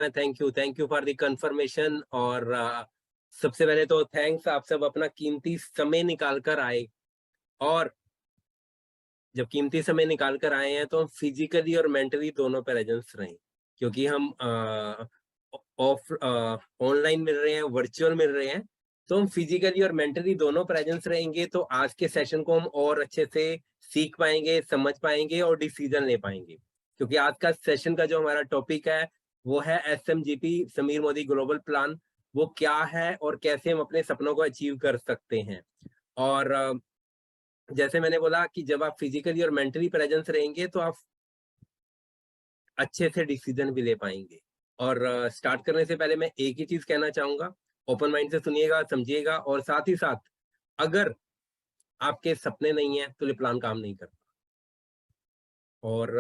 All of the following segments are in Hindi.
Thank you for the confirmation. और सबसे पहले तो थैंक्स, आप सब अपना कीमती समय निकाल कर आए। और जब कीमती समय निकाल कर आए हैं तो हम फिजिकली और मेंटली दोनों प्रेजेंस रहें, क्योंकि हम ऑफ ऑनलाइन मिल रहे हैं, वर्चुअल मिल रहे हैं। तो हम फिजिकली और मेंटली दोनों प्रेजेंस रहेंगे तो आज के सेशन को हम और अच्छे से सीख पाएंगे, समझ पाएंगे और डिसीजन ले पाएंगे। क्योंकि आज का सेशन का जो हमारा टॉपिक है वो है SMGP, Sameer Modi global plan. वो क्या है और कैसे हम अपने सपनों को अचीव कर सकते हैं। और जैसे मैंने बोला कि जब आप फिजिकली और मेंटली प्रेजेंस रहेंगे तो आप अच्छे से डिसीजन भी ले पाएंगे। और स्टार्ट करने से पहले मैं एक ही चीज कहना चाहूंगा, ओपन माइंड से सुनिएगा, समझिएगा। और साथ ही साथ अगर आपके सपने नहीं है तो ये प्लान काम नहीं करता। और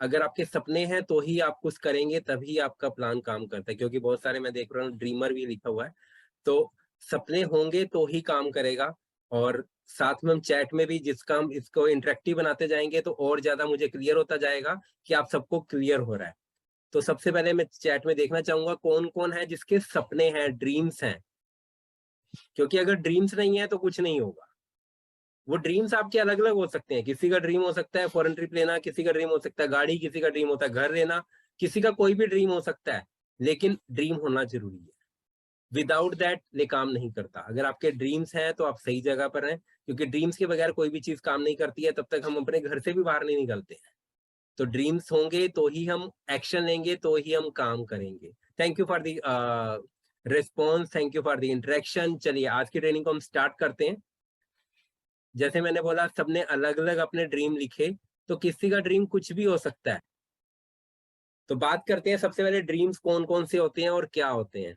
अगर आपके सपने हैं तो ही आप कुछ करेंगे, तभी आपका प्लान काम करता है। क्योंकि बहुत सारे मैं देख रहा हूँ ड्रीमर भी लिखा हुआ है। तो सपने होंगे तो ही काम करेगा। और साथ में हम चैट में भी जिसका हम इसको इंटरेक्टिव बनाते जाएंगे तो और ज्यादा मुझे क्लियर होता जाएगा कि आप सबको क्लियर हो रहा है। तो सबसे पहले मैं चैट में देखना चाहूंगा कौन कौन है जिसके सपने हैं, ड्रीम्स हैं। क्योंकि अगर ड्रीम्स नहीं है तो कुछ नहीं होगा। वो ड्रीम्स आपके अलग अलग हो सकते हैं। किसी का ड्रीम हो सकता है फॉरेन ट्रिप लेना, किसी का ड्रीम हो सकता है गाड़ी, किसी का ड्रीम होता है घर लेना, किसी का कोई भी ड्रीम हो सकता है। लेकिन ड्रीम होना जरूरी है। विदाउट दैट ये काम नहीं करता। अगर आपके ड्रीम्स हैं तो आप सही जगह पर हैं, क्योंकि ड्रीम्स के बगैर कोई भी चीज काम नहीं करती है। तब तक हम अपने घर से भी बाहर नहीं निकलते हैं। तो ड्रीम्स होंगे तो ही हम एक्शन लेंगे, तो ही हम काम करेंगे। Thank you for the response, thank you for the interaction. चलिए आज की ट्रेनिंग को हम स्टार्ट करते हैं। जैसे मैंने बोला सबने अलग अलग अपने ड्रीम लिखे, तो किसी का ड्रीम कुछ भी हो सकता है। तो बात करते हैं सबसे पहले ड्रीम्स कौन कौन से होते हैं और क्या होते हैं।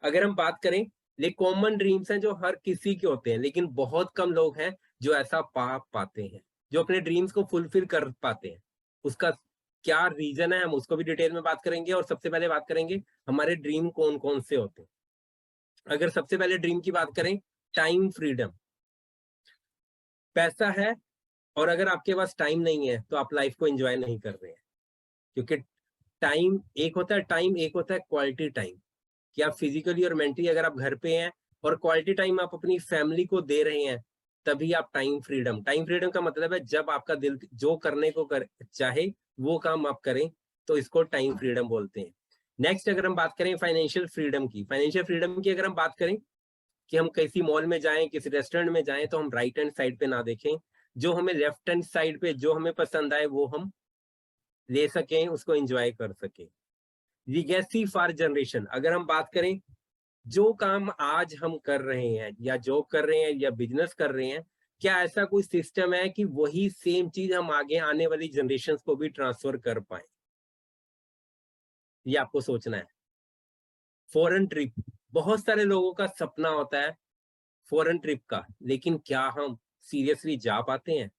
अगर हम बात करें, ये कॉमन ड्रीम्स हैं जो हर किसी के होते हैं, लेकिन बहुत कम लोग हैं जो ऐसा पा पाते हैं, जो अपने ड्रीम्स को फुलफिल कर पाते हैं। उसका क्या रीजन है हम उसको भी डिटेल में बात करेंगे। और सबसे पहले बात करेंगे हमारे ड्रीम कौन कौन से होते हैं। अगर सबसे पहले ड्रीम की बात करें, टाइम फ्रीडम। पैसा है और अगर आपके पास टाइम नहीं है तो आप लाइफ को एंजॉय नहीं कर रहे हैं। क्योंकि टाइम एक होता है, टाइम एक होता है क्वालिटी टाइम, कि आप फिजिकली और मेंटली अगर आप घर पे हैं और क्वालिटी टाइम आप अपनी फैमिली को दे रहे हैं, तभी आप टाइम फ्रीडम। टाइम फ्रीडम का मतलब है जब आपका दिल जो करने को चाहे वो काम आप करें, तो इसको टाइम फ्रीडम बोलते हैं। नेक्स्ट अगर हम बात करें फाइनेंशियल फ्रीडम की, फाइनेंशियल फ्रीडम की अगर हम बात करें कि हम किसी मॉल में जाएं, किसी रेस्टोरेंट में जाएं, तो हम राइट हैंड साइड पे ना देखें। जो हमें लेफ्ट हैंड साइड पे जो हमें पसंद आए वो हम ले सकें, उसको एंजॉय कर सकें। लीगेसी फॉर जनरेशन, अगर हम बात करें जो काम आज हम कर रहे हैं या जॉब कर रहे हैं या बिजनेस कर रहे हैं, क्या ऐसा कोई सिस्टम है कि वही सेम चीज हम आगे आने वाली जनरेशन को भी ट्रांसफर कर पाए। ये आपको सोचना है। फॉरेन ट्रिप, बहुत सारे लोगों का सपना होता है फॉरेन ट्रिप का, लेकिन क्या हम सीरियसली जा पाते हैं?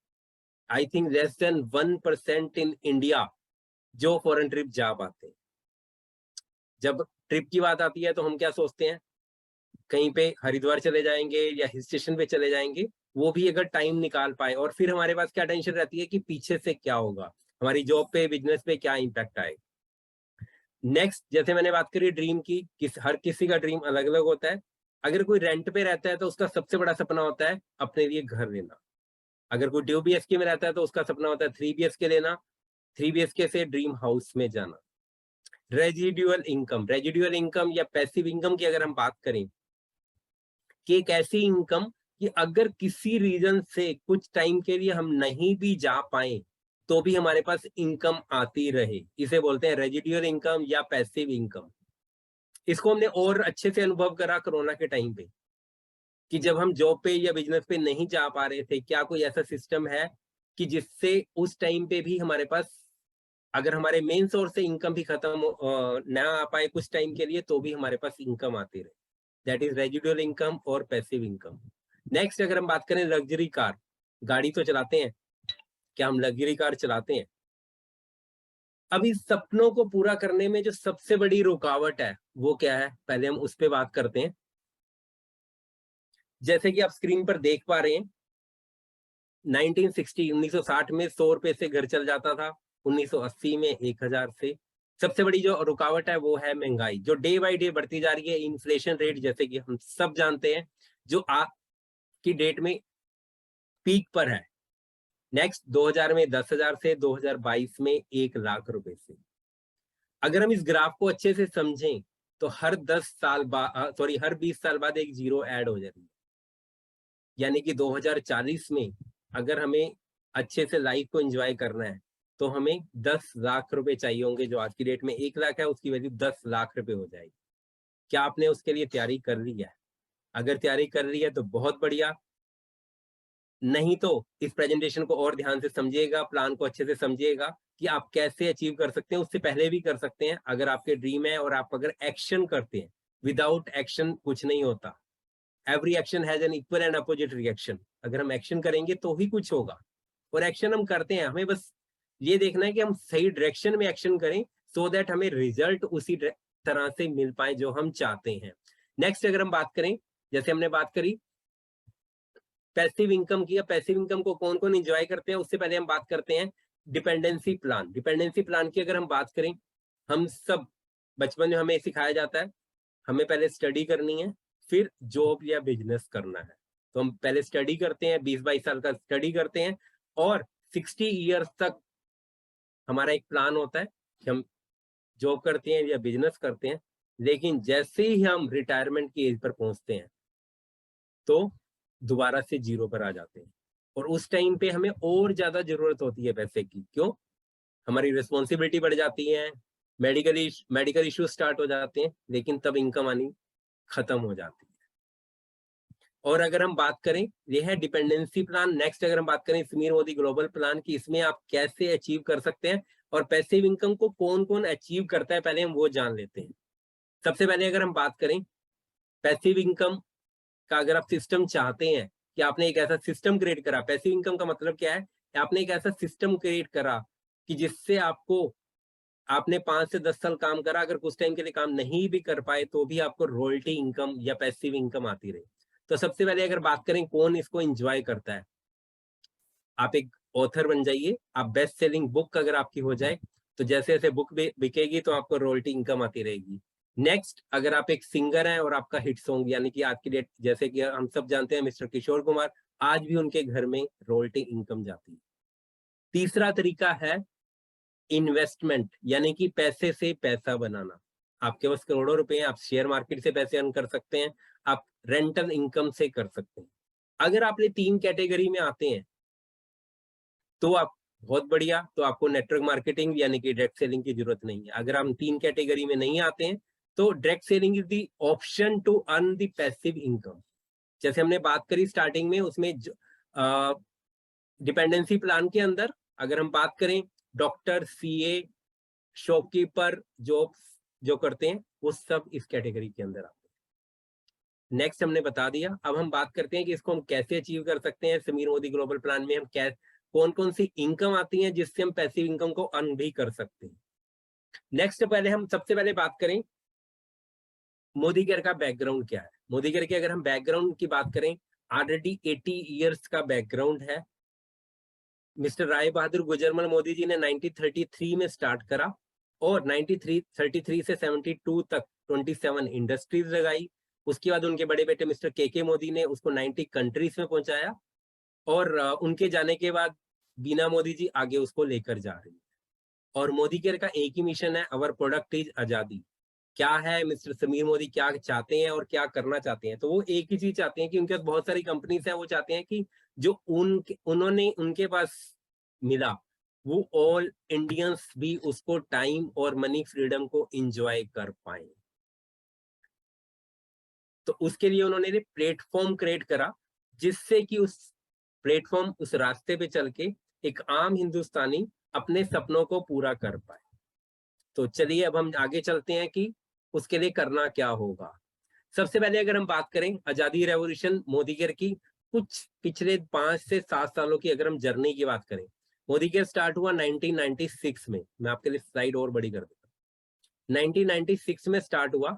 I think less than 1% in India जो फॉरेन ट्रिप जा पाते हैं। जब ट्रिप की बात आती है तो हम क्या सोचते हैं, कहीं पे हरिद्वार चले जाएंगे या हिल स्टेशन पे चले जाएंगे, वो भी अगर टाइम निकाल पाए। और फिर हमारे पास क्या टेंशन रहती है कि पीछे से क्या होगा, हमारी जॉब पे, बिजनेस पे क्या इंपैक्ट आएगा। नेक्स्ट, जैसे मैंने बात करी ड्रीम की, हर किसी का ड्रीम अलग अलग होता है। अगर कोई रेंट पे रहता है तो उसका सबसे बड़ा सपना होता है अपने लिए घर लेना। अगर कोई 2 BHK में रहता है तो उसका सपना होता है 3 BHK लेना, 3 BHK से ड्रीम हाउस में जाना। रेजिडुअल इनकम, रेजिडुअल इनकम या पैसिव इनकम की अगर हम बात करें, कि एक ऐसी इनकम कि अगर किसी रीजन से कुछ टाइम के लिए हम नहीं भी जा पाए तो भी हमारे पास इनकम आती रहे, इसे बोलते हैं रेजिडुअल इनकम या पैसिव इनकम। इसको हमने और अच्छे से अनुभव करा कोरोना के टाइम पे, कि जब हम जॉब पे या बिजनेस पे नहीं जा पा रहे थे, क्या कोई ऐसा सिस्टम है कि जिससे उस टाइम पे भी हमारे पास, अगर हमारे मेन सोर्स से इनकम भी खत्म ना आ पाए कुछ टाइम के लिए, तो भी हमारे पास इनकम आती रहे। दैट इज रेजिडुअल इनकम और पैसिव इनकम। नेक्स्ट अगर हम बात करें लग्जरी कार, गाड़ी तो चलाते हैं, क्या हम लग्जरी कार चलाते हैं? अभी सपनों को पूरा करने में जो सबसे बड़ी रुकावट है वो क्या है, पहले हम उस पर बात करते हैं। जैसे कि आप स्क्रीन पर देख पा रहे हैं, 1960 1960 में 100 रुपए से घर चल जाता था, 1980 में 1000 से, सबसे बड़ी जो रुकावट है वो है महंगाई, जो डे बाय डे बढ़ती जा रही है। इन्फ्लेशन रेट जैसे कि हम सब जानते हैं, जो आज की डेट में पीक पर है। नेक्स्ट 2000 में 10,000 से 2022 में 1,00,000 रुपए से। अगर हम इस ग्राफ को अच्छे से समझें तो हर 10 साल बाद हर 20 साल बाद एक जीरो ऐड हो जाती है। यानी कि 2040 में अगर हमें अच्छे से लाइफ को एंजॉय करना है तो हमें 10,00,000 रुपए चाहिए होंगे। जो आज की डेट में 1,00,000 है, उसकी वैल्यू 10,00,000 रुपए हो जाएगी। क्या आपने उसके लिए तैयारी कर ली है? अगर तैयारी कर ली है तो बहुत बढ़िया, नहीं तो इस प्रेजेंटेशन को और ध्यान से समझिएगा, प्लान को अच्छे से समझिएगा कि आप कैसे अचीव कर सकते हैं। उससे पहले भी कर सकते हैं अगर आपके ड्रीम है और आप अगर एक्शन करते हैं। विदाउट एक्शन कुछ नहीं होता। Every action has an equal and opposite reaction. अगर हम एक्शन करेंगे तो ही कुछ होगा, और एक्शन हम करते हैं। हमें बस ये देखना है कि हम सही डायरेक्शन में एक्शन करें, सो दैट हमें रिजल्ट उसी तरह से मिल पाए जो हम चाहते हैं। नेक्स्ट अगर हम बात करें, जैसे हमने बात करी पैसिव इनकम की, पैसिव इनकम को कौन कौन एंजॉय करते हैं, उससे पहले हम बात करते हैं डिपेंडेंसी प्लान। डिपेंडेंसी प्लान की अगर हम बात करें, हम सब बचपन में हमें सिखाया जाता है हमें पहले स्टडी करनी है, फिर जॉब या बिजनेस करना है। तो हम पहले स्टडी करते हैं, 20-22 साल का स्टडी करते हैं, और 60 ईयर्स तक हमारा एक प्लान होता है कि हम जॉब करते हैं या बिजनेस करते हैं। लेकिन जैसे ही हम रिटायरमेंट की एज पर पहुंचते हैं तो दोबारा से जीरो पर आ जाते हैं, और उस टाइम पे हमें और ज्यादा जरूरत होती है पैसे की। क्यों? हमारी रिस्पॉन्सिबिलिटी बढ़ जाती है, मेडिकल इश्यूज स्टार्ट हो जाते हैं, लेकिन तब इनकम आनी खत्म हो जाती है। और अगर हम बात करें, ये है डिपेंडेंसी प्लान। नेक्स्ट अगर हम बात करें समीर मोदी ग्लोबल प्लान की, इसमें आप कैसे अचीव कर सकते हैं और पैसिव इनकम को कौन कौन अचीव करता है, पहले हम वो जान लेते हैं। सबसे पहले अगर हम बात करें पैसिव इनकम का, अगर आप सिस्टम चाहते हैं कि आपने एक ऐसा सिस्टम क्रिएट करा, पैसिव इनकम का मतलब क्या है, आपने एक ऐसा सिस्टम क्रिएट करा कि जिससे आपने 5 से 10 साल काम करा, अगर कुछ टाइम के लिए काम नहीं भी कर पाए तो भी आपको रॉयल्टी इनकम या पैसिव इनकम आती रहे। तो सबसे पहले अगर बात करें कौन इसको एंजॉय करता है, आप एक ऑथर बन जाइए। आप बेस्ट सेलिंग बुक अगर आपकी हो जाए तो जैसे जैसे बुक बिकेगी तो आपको रॉयल्टी इनकम आती रहेगी। नेक्स्ट, अगर आप एक सिंगर हैं और आपका हिट सॉन्ग, यानी कि आज की डेट जैसे कि हम सब जानते हैं मिस्टर किशोर कुमार, आज भी उनके घर में रॉयल्टी इनकम जाती है। तीसरा तरीका है इन्वेस्टमेंट, यानी कि पैसे से पैसा बनाना। आपके पास करोड़ों रुपए हैं, आप शेयर मार्केट से पैसे अर्न कर सकते हैं, आप रेंटल इनकम से कर सकते हैं। अगर आप ये 3 कैटेगरी में आते हैं तो आप बहुत बढ़िया, तो आपको नेटवर्क मार्केटिंग यानी कि डायरेक्ट सेलिंग की जरूरत नहीं है। अगर हम 3 कैटेगरी में नहीं आते हैं तो direct selling is the option to earn the passive income. जैसे हमने बात करी स्टार्टिंग में, उसमें डिपेंडेंसी प्लान के अंदर अगर हम बात करें, डॉक्टर, सीए, शॉपकीपर जॉब जो करते हैं वो सब इस कैटेगरी के अंदर आते हैं। नेक्स्ट हमने बता दिया। अब हम बात करते हैं कि इसको हम कैसे अचीव कर सकते हैं। समीर मोदी ग्लोबल प्लान में हम कौन कौन सी इनकम आती है जिससे हम पैसिव इनकम को अर्न भी कर सकते हैं। नेक्स्ट, पहले हम सबसे पहले बात करें मोदी केयर का बैकग्राउंड क्या है। मोदी केयर के अगर हम बैकग्राउंड की बात करें, ऑलरेडी 80 ईयर्स का बैकग्राउंड है। मिस्टर राय बहादुर गुजरमल मोदी जी ने 1933 में स्टार्ट करा, और 1933 से 72 तक 27 इंडस्ट्रीज लगाई। उसके बाद उनके बड़े बेटे मिस्टर के मोदी ने उसको 90 कंट्रीज में पहुंचाया, और उनके जाने के बाद बीना मोदी जी आगे उसको लेकर जा रही है। और मोदी केयर का एक ही मिशन है, अवर प्रोडक्ट इज आजादी। क्या है मिस्टर समीर मोदी क्या चाहते हैं और क्या करना चाहते हैं, तो वो एक ही चीज चाहते हैं कि उनके पास बहुत सारी कंपनीज हैं, वो चाहते हैं कि जो उन्होंने उनके पास मिला वो ऑल इंडियंस भी उसको टाइम और मनी फ्रीडम को एंजॉय कर पाए। तो उसके लिए उन्होंने प्लेटफॉर्म क्रिएट करा, जिससे कि उस प्लेटफॉर्म, उस रास्ते पे चल के एक आम हिंदुस्तानी अपने सपनों को पूरा कर पाए। तो चलिए अब हम आगे चलते हैं कि उसके लिए करना क्या होगा। सबसे पहले अगर हम बात करें आजादी रेवोल्यूशन मोदी केयर की, कुछ पिछले 5 से 7 सालों की अगर हम जर्नी की बात करें, मोदी केयर स्टार्ट हुआ 1996 में। मैं आपके लिए स्लाइड और बड़ी कर देता हूँ। 1996 में स्टार्ट हुआ,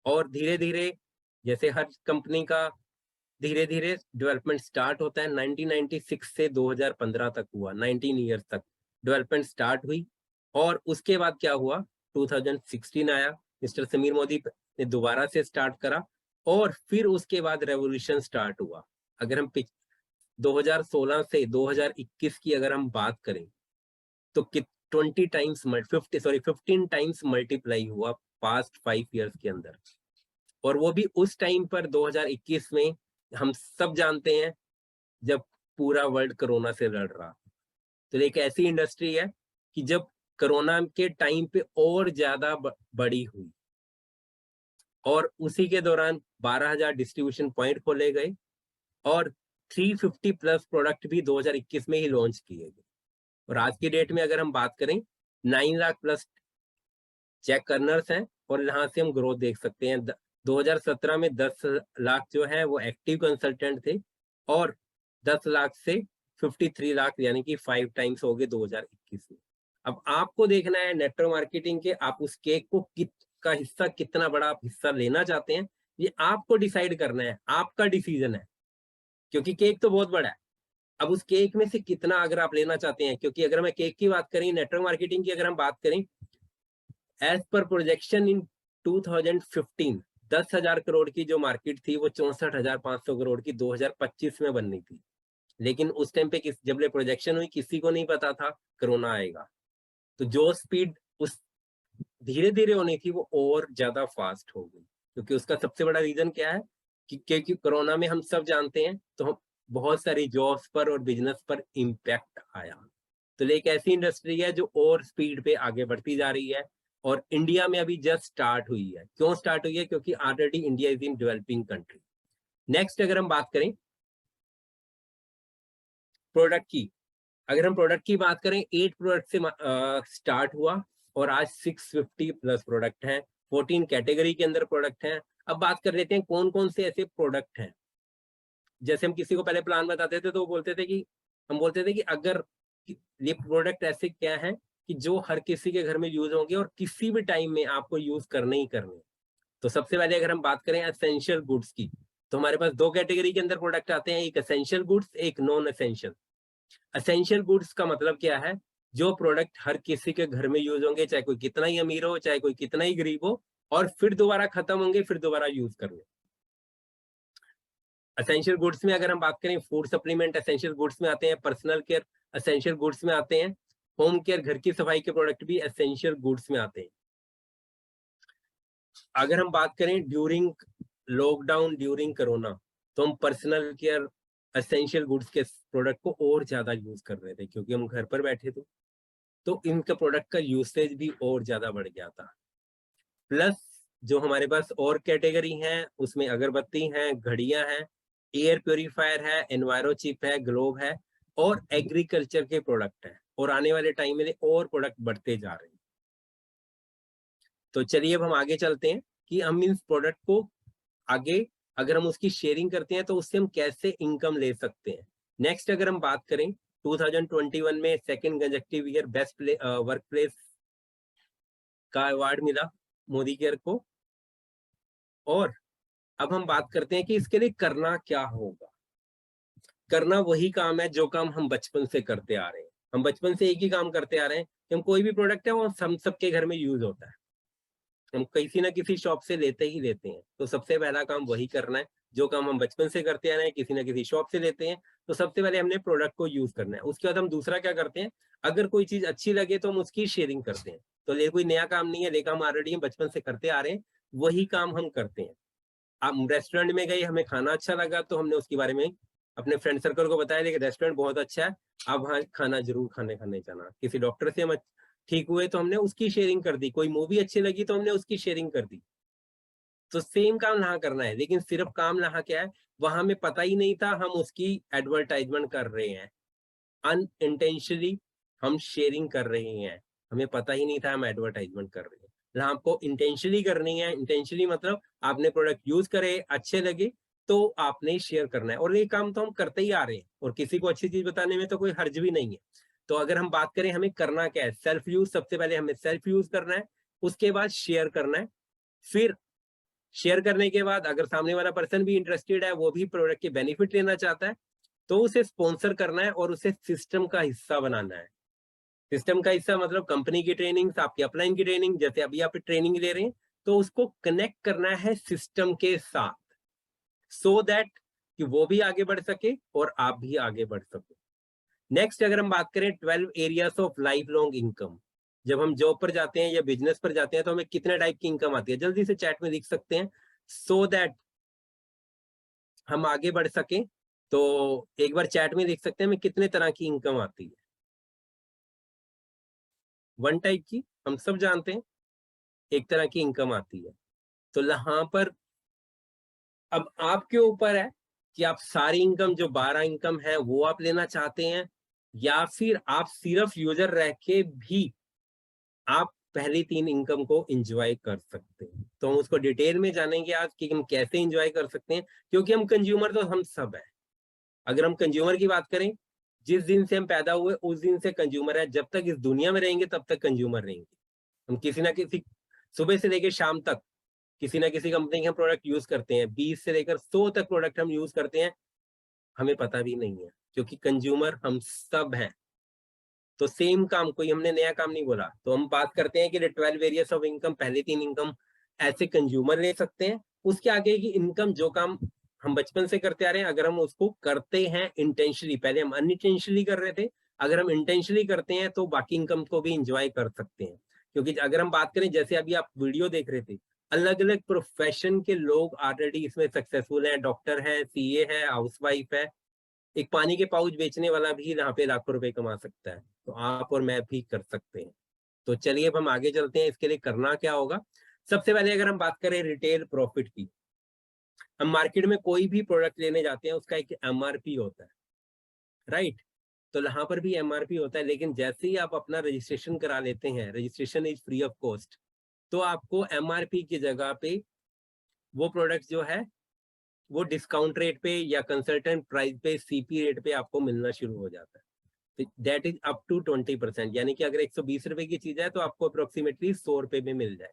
और धीरे धीरे जैसे हर कंपनी का धीरे धीरे डेवलपमेंट स्टार्ट होता है। 1996 से 2015 तक हुआ, 19 ईयर्स तक डेवलपमेंट स्टार्ट हुई। और उसके बाद क्या हुआ 2016 आया, मिस्टर समीर मोदी ने दोबारा से स्टार्ट करा और फिर उसके बाद रेवोल्यूशन स्टार्ट हुआ। अगर हम 2016 से 2021 की अगर हम बात करें तो 15 टाइम्स मल्टीप्लाई हुआ पास्ट 5 इयर्स के अंदर। और वो भी उस टाइम पर 2021 में, हम सब जानते हैं जब पूरा वर्ल्ड कोरोना से लड़ रहा। तो एक ऐसी इंडस्ट्री है कि जब कोरोना के टाइम पे और ज्यादा बड़ी हुई और उसी के दौरान 12,000 डिस्ट्रीब्यूशन पॉइंट खोले गए और 350 प्लस प्रोडक्ट भी 2021 में ही लॉन्च किए गए। और आज की डेट में अगर हम बात करें 9 लाख प्लस चेक कर्नर्स हैं और यहाँ से हम ग्रोथ देख सकते हैं। 2017 में 10 लाख जो है वो एक्टिव कंसल्टेंट थे और 10 लाख से 53 लाख यानी कि 5 टाइम्स हो गए 2021 में। अब आपको देखना है नेटवर्क मार्केटिंग के, आप उस केक को का हिस्सा कितना बड़ा आप हिस्सा लेना चाहते हैं, ये आपको डिसाइड करना है, आपका डिसीजन है, क्योंकि केक तो बहुत बड़ा है। अब उस केक में से कितना अगर आप लेना चाहते हैं, क्योंकि अगर मैं केक की बात करें, नेटवर्क मार्केटिंग की अगर हम बात करें, एज पर प्रोजेक्शन इन 2015 10,000 करोड़ की जो मार्केट थी वो 64,500 करोड़ की 2025 में बननी थी। लेकिन उस टाइम पे जब ये प्रोजेक्शन हुई किसी को नहीं पता था कोरोना आएगा, तो जो स्पीड उस धीरे धीरे होनी थी वो और ज्यादा फास्ट हो गई। क्योंकि उसका सबसे बड़ा रीजन क्या है कि क्योंकि कोरोना में हम सब जानते हैं तो हम बहुत सारी जॉब्स पर और बिजनेस पर इम्पैक्ट आया। तो एक ऐसी इंडस्ट्री है जो और स्पीड पे आगे बढ़ती जा रही है और इंडिया में अभी जस्ट स्टार्ट हुई है। क्यों स्टार्ट हुई है? क्योंकि already India is in developing country. Next अगर हम बात करें प्रोडक्ट की, अगर हम प्रोडक्ट की बात करें 8 प्रोडक्ट से स्टार्ट हुआ और आज 650 प्लस प्रोडक्ट हैं, 14 कैटेगरी के अंदर प्रोडक्ट हैं। अब बात कर लेते हैं कौन कौन से ऐसे प्रोडक्ट हैं। जैसे हम किसी को पहले प्लान बताते थे तो वो बोलते थे कि हम बोलते थे कि अगर ये प्रोडक्ट ऐसे क्या है कि जो हर किसी के घर में यूज होंगे और किसी भी टाइम में आपको यूज करने ही करने। तो सबसे पहले अगर हम बात करें एसेंशियल गुड्स की, तो हमारे पास 2 कैटेगरी के अंदर प्रोडक्ट आते हैं, एक एसेंशियल गुड्स, एक नॉन एसेंशियल। एसेंशियल गुड्स का मतलब क्या है? जो प्रोडक्ट हर किसी के घर में यूज होंगे, चाहे कोई कितना ही अमीर हो, चाहे कोई कितना ही गरीब हो, और फिर दोबारा खत्म होंगे, फिर दोबारा यूज करने। एसेंशियल गुड्स में अगर हम बात करें, फूड सप्लीमेंट एसेंशियल गुड्स में आते हैं, पर्सनल केयर एसेंशियल गुड्स में आते हैं, होम केयर घर की सफाई के प्रोडक्ट भी एसेंशियल गुड्स में आते हैं। अगर हम बात करें ड्यूरिंग लॉकडाउन, ड्यूरिंग कोरोना, तो हम पर्सनल केयर एसेंशियल गुड्स के प्रोडक्ट को और ज्यादा यूज कर रहे थे क्योंकि हम घर पर बैठे थे, तो इनका प्रोडक्ट का यूसेज भी और ज्यादा बढ़ गया था। प्लस जो हमारे पास और कैटेगरी हैं उसमें अगरबत्ती हैं, घड़ियां हैं, एयर प्योरीफायर है, एनवायरो चिप है, ग्लोब है और एग्रीकल्चर के प्रोडक्ट है। और आने वाले टाइम में और प्रोडक्ट बढ़ते जा रहे हैं। तो चलिए अब हम आगे चलते हैं कि हम इन प्रोडक्ट को आगे अगर हम उसकी शेयरिंग करते हैं तो उससे हम कैसे इनकम ले सकते हैं। नेक्स्ट अगर हम बात करें 2021 में second consecutive year best work place का अवार्ड मिला मोदी केयर को। और अब हम बात करते हैं कि इसके लिए करना क्या होगा। करना वही काम है जो काम हम बचपन से करते आ रहे हैं। हम बचपन से एक ही काम करते आ रहे हैं कि हम कोई भी प्रोडक्ट है वो हम सबके घर में यूज होता है, हम किसी ना किसी शॉप से लेते ही लेते हैं। तो सबसे पहला काम वही करना है जो काम हम बचपन से करते आ रहे हैं, किसी ना किसी शॉप से लेते हैं। तो सबसे पहले हमने प्रोडक्ट को यूज करना है। उसके बाद हम दूसरा क्या करते हैं, अगर कोई चीज अच्छी लगे तो हम उसकी शेयरिंग करते हैं। तो ये कोई नया काम नहीं है, लेकिन हम ऑलरेडी बचपन से करते आ रहे हैं, वही काम हम करते हैं। आप रेस्टोरेंट में गए, हमें खाना अच्छा लगा तो हमने उसके बारे में अपने फ्रेंड सर्कल को बताया, लेकिन रेस्टोरेंट बहुत अच्छा है, आप वहाँ खाना जरूर खाने जाना। किसी डॉक्टर से हम ठीक हुए तो हमने उसकी शेयरिंग कर दी, कोई मूवी अच्छी लगी तो हमने उसकी शेयरिंग कर दी। तो सेम काम यहाँ करना है, लेकिन सिर्फ काम यहाँ क्या है, वहां हमें पता ही नहीं था हम उसकी एडवर्टाइजमेंट कर रहे हैं, अनइंटेंशनली हम शेयरिंग कर रहे हैं, हमें पता ही नहीं था हम एडवर्टाइजमेंट कर रहे हैं। आपको इंटेंशनली करनी है। इंटेंशनली मतलब आपने प्रोडक्ट यूज करे, अच्छे लगे तो आपने शेयर करना है। और ये काम तो हम करते ही आ रहे हैं और किसी को अच्छी चीज बताने में तो कोई हर्ज भी नहीं है। तो अगर हम बात करें हमें करना क्या है, सेल्फ यूज, सबसे पहले हमें सेल्फ यूज करना है, उसके बाद शेयर करना है। फिर शेयर करने के बाद अगर सामने वाला पर्सन भी इंटरेस्टेड है, वो भी प्रोडक्ट के बेनिफिट लेना चाहता है, तो उसे स्पॉन्सर करना है और उसे सिस्टम का हिस्सा बनाना है। सिस्टम का हिस्सा मतलब कंपनी की ट्रेनिंग, आपकी अपलाइन की ट्रेनिंग, जैसे अभी आप ट्रेनिंग ले रहे हैं तो उसको कनेक्ट करना है सिस्टम के साथ, सो दैट कि वो भी आगे बढ़ सके और आप भी आगे बढ़ सको। नेक्स्ट अगर हम बात करें 12 areas of life long income, जब हम जॉब पर जाते हैं या बिजनेस पर जाते हैं तो हमें कितने टाइप की इनकम आती है, जल्दी से चैट में लिख सकते हैं सो दैट हम आगे बढ़ सके। तो एक बार चैट में लिख सकते हैं हमें कितने तरह की इनकम आती है। 1 टाइप की हम सब जानते हैं, एक तरह की इनकम आती है। तो यहाँ पर अब आपके ऊपर है कि आप सारी इनकम जो 12 इनकम है वो आप लेना चाहते हैं, या फिर आप सिर्फ यूजर रह के भी आप पहली 3 इनकम को एंजॉय कर सकते हैं। तो हम उसको डिटेल में जानेंगे आज कि हम कैसे एंजॉय कर सकते हैं, क्योंकि हम कंज्यूमर तो हम सब है। अगर हम कंज्यूमर की बात करें, जिस दिन से हम पैदा हुए उस दिन से कंज्यूमर है, जब तक इस दुनिया में रहेंगे तब तक कंज्यूमर रहेंगे। हम किसी ना किसी, सुबह से लेकर शाम तक किसी ना किसी कंपनी के हम प्रोडक्ट यूज करते हैं, 20 से लेकर 100 तक प्रोडक्ट हम यूज करते हैं, हमें पता भी नहीं है, क्योंकि कंज्यूमर हम सब हैं। तो सेम काम, कोई हमने नया काम नहीं बोला। तो हम बात करते हैं कि 12 वेरियस ऑफ इनकम, पहले 3 इनकम ऐसे कंज्यूमर ले सकते हैं। उसके आगे की इनकम, जो काम हम बचपन से करते आ रहे हैं, अगर हम उसको करते हैं इंटेंशनली, पहले हम अनइंटेंशनली कर रहे थे, अगर हम इंटेंशनली करते हैं तो बाकी इनकम को भी इंजॉय कर सकते हैं। क्योंकि अगर हम बात करें, जैसे अभी आप वीडियो देख रहे थे, अलग अलग प्रोफेशन के लोग ऑलरेडी इसमें सक्सेसफुल हैं। डॉक्टर है, सीए है, हाउसवाइफ है, एक पानी के पाउच बेचने वाला भी यहाँ पे लाखों रुपए कमा सकता है। तो आप और मैं भी कर सकते हैं। तो चलिए अब हम आगे चलते हैं, इसके लिए करना क्या होगा। सबसे पहले अगर हम बात करें रिटेल प्रॉफिट की, हम मार्केट में कोई भी प्रोडक्ट लेने जाते हैं उसका एक एमआरपी होता है, राइट। तो यहाँ पर भी एमआरपी होता है, लेकिन जैसे ही आप अपना रजिस्ट्रेशन करा लेते हैं, registration is free of cost, तो आपको एमआरपी की जगह पे वो प्रोडक्ट जो है वो डिस्काउंट रेट पे या कंसल्टेंट प्राइस पे, सीपी रेट पे आपको मिलना शुरू हो जाता है। दैट इज अप टू 20%, यानी कि अगर 120 रुपए की चीज है तो आपको अप्रोक्सीमेटली 100 रुपए में मिल जाए।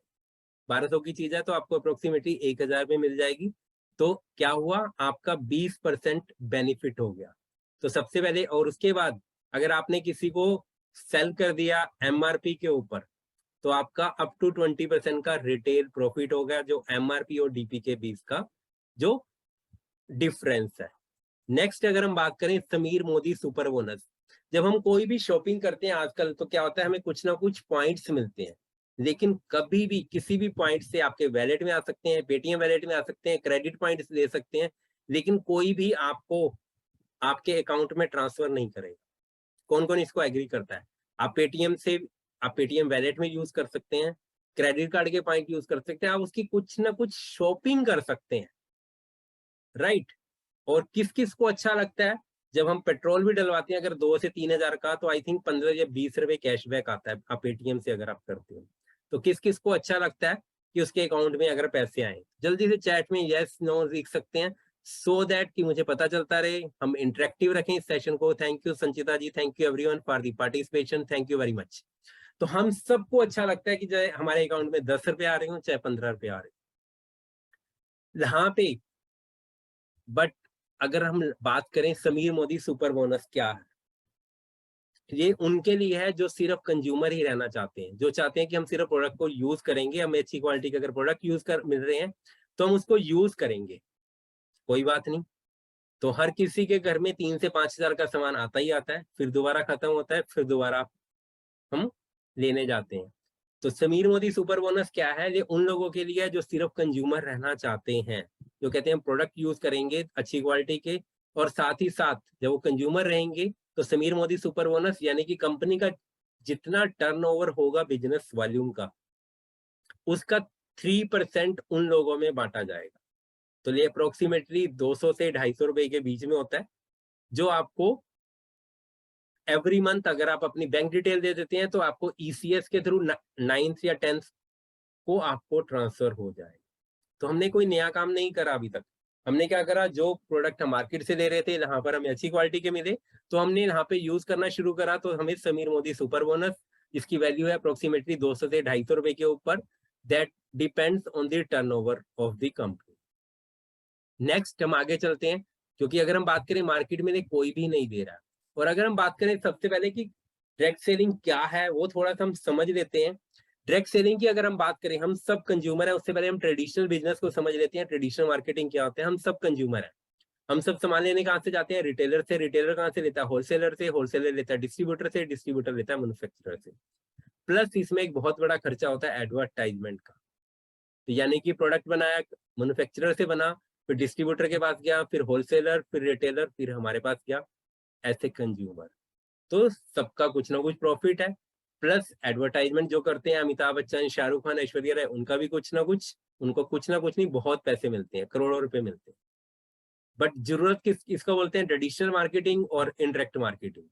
1200 की चीज है तो आपको अप्रोक्सीमेटली 1000 में मिल जाएगी। तो क्या हुआ, आपका 20% बेनिफिट हो गया। तो सबसे पहले, और उसके बाद अगर आपने किसी को सेल कर दिया एमआरपी के ऊपर, तो आपका अप टू 20% का रिटेल प्रॉफिट हो गया, जो एमआरपी और डीपी के बीच का जो डिफरेंस है। नेक्स्ट अगर हम बात करें समीर मोदी सुपर बोनस, जब हम कोई भी शॉपिंग करते हैं आजकल तो क्या होता है, हमें कुछ ना कुछ पॉइंट्स मिलते हैं, लेकिन कभी भी किसी भी पॉइंट से आपके वैलेट में आ सकते हैं, पेटीएम वैलेट में आ सकते हैं, क्रेडिट पॉइंट्स ले सकते हैं, लेकिन कोई भी आपको आपके अकाउंट में ट्रांसफर नहीं करेगा। कौन कौन इसको एग्री करता है। आप पेटीएम से, आप पेटीएम वैलेट में यूज कर सकते हैं, क्रेडिट कार्ड के पॉइंट यूज कर सकते हैं, आप उसकी कुछ ना कुछ शॉपिंग कर सकते हैं, राइट। और किस किस को अच्छा लगता है, जब हम पेट्रोल भी डलवाते हैं अगर 2 से 3 हजार का, तो आई थिंक 15 या 20 रुपए कैशबैक आता है आप पेटीएम से अगर आप करते हो। तो किस किस को अच्छा लगता है कि उसके अकाउंट में अगर पैसे आए, जल्दी से चैट में यस नो लिख सकते हैं, सो दैट कि मुझे पता चलता रहे, हम इंटरेक्टिव रखें इस सेशन को। Thank you Sanchita ji, thank you everyone for the participation, thank you very much. तो हम सबको अच्छा लगता है कि चाहे हमारे अकाउंट में 10 रुपए आ रहे हो चाहे 15 रुपए आ रहे हो यहाँ पे। बट अगर हम बात करें समीर मोदी सुपर बोनस क्या है, ये उनके लिए है जो सिर्फ कंज्यूमर ही रहना चाहते हैं, जो चाहते हैं कि हम सिर्फ प्रोडक्ट को यूज करेंगे, हमें अच्छी क्वालिटी के अगर प्रोडक्ट यूज कर मिल रहे हैं तो हम उसको यूज करेंगे, कोई बात नहीं। तो हर किसी के घर में 3 से 5 हजार का सामान आता ही आता है, फिर दोबारा खत्म होता है, फिर दोबारा हम लेने जाते हैं। तो समीर मोदी सुपर बोनस क्या है, ये उन लोगों के लिए है जो सिर्फ कंज्यूमर रहना चाहते हैं, जो कहते हैं प्रोडक्ट यूज करेंगे अच्छी क्वालिटी के, और साथ ही साथ जब वो कंज्यूमर रहेंगे तो समीर मोदी सुपर बोनस यानी कि कंपनी का जितना टर्नओवर होगा बिजनेस वॉल्यूम का, उसका 3% उन लोगों में बांटा जाएगा। तो ये अप्रोक्सीमेटली 200 से 250 रुपए के बीच में होता है, जो आपको एवरी मंथ अगर आप अपनी बैंक डिटेल दे देते हैं तो आपको ईसीएस के थ्रू 9th या 10th को आपको ट्रांसफर हो जाएगा। तो हमने कोई नया काम नहीं करा अभी तक। हमने क्या करा, जो प्रोडक्ट हम मार्केट से ले रहे थे यहाँ पर हमें अच्छी क्वालिटी के मिले, तो हमने यहाँ पे यूज करना शुरू करा, तो हमें समीर मोदी सुपर बोनस, जिसकी वैल्यू है अप्रोक्सीमेटली 200 से 250 रुपए के ऊपर, that depends on the turnover of the company. Next हम आगे चलते हैं, क्योंकि अगर हम बात करें मार्केट में कोई भी नहीं दे रहा, और अगर हम बात करें सबसे पहले कि डायरेक्ट सेलिंग क्या है वो थोड़ा सा हम समझ लेते हैं। डायरेक्ट सेलिंग की अगर हम बात करें, हम सब कंज्यूमर है, उससे पहले हम ट्रेडिशनल बिजनेस को समझ लेते हैं। ट्रेडिशनल मार्केटिंग क्या होता है, हम सब कंज्यूमर है। हम सब सामान लेने कहाँ से जाते हैं, रिटेलर से। रिटेलर कहाँ से लेता है, होलसेलर से। होलसेलर लेता है डिस्ट्रीब्यूटर से। डिस्ट्रीब्यूटर लेता है मैन्युफैक्चरर से। प्लस इसमें एक बहुत बड़ा खर्चा होता है एडवर्टाइजमेंट का। तो यानी कि प्रोडक्ट बनाया, मैन्युफैक्चरर से बना, फिर डिस्ट्रीब्यूटर के पास गया, फिर होलसेलर, फिर रिटेलर, फिर हमारे पास गया ऐसे कंज्यूमर। तो सबका कुछ ना कुछ प्रॉफिट है। प्लस एडवर्टाइजमेंट जो करते हैं अमिताभ बच्चन, शाहरुख खान, ऐश्वर्या राय, उनका भी कुछ ना कुछ, उनको कुछ ना कुछ नहीं बहुत पैसे मिलते हैं, करोड़ों रुपए मिलते हैं। बट जरूरत किसको बोलते हैं, ट्रेडिशनल मार्केटिंग और इनडायरेक्ट मार्केटिंग।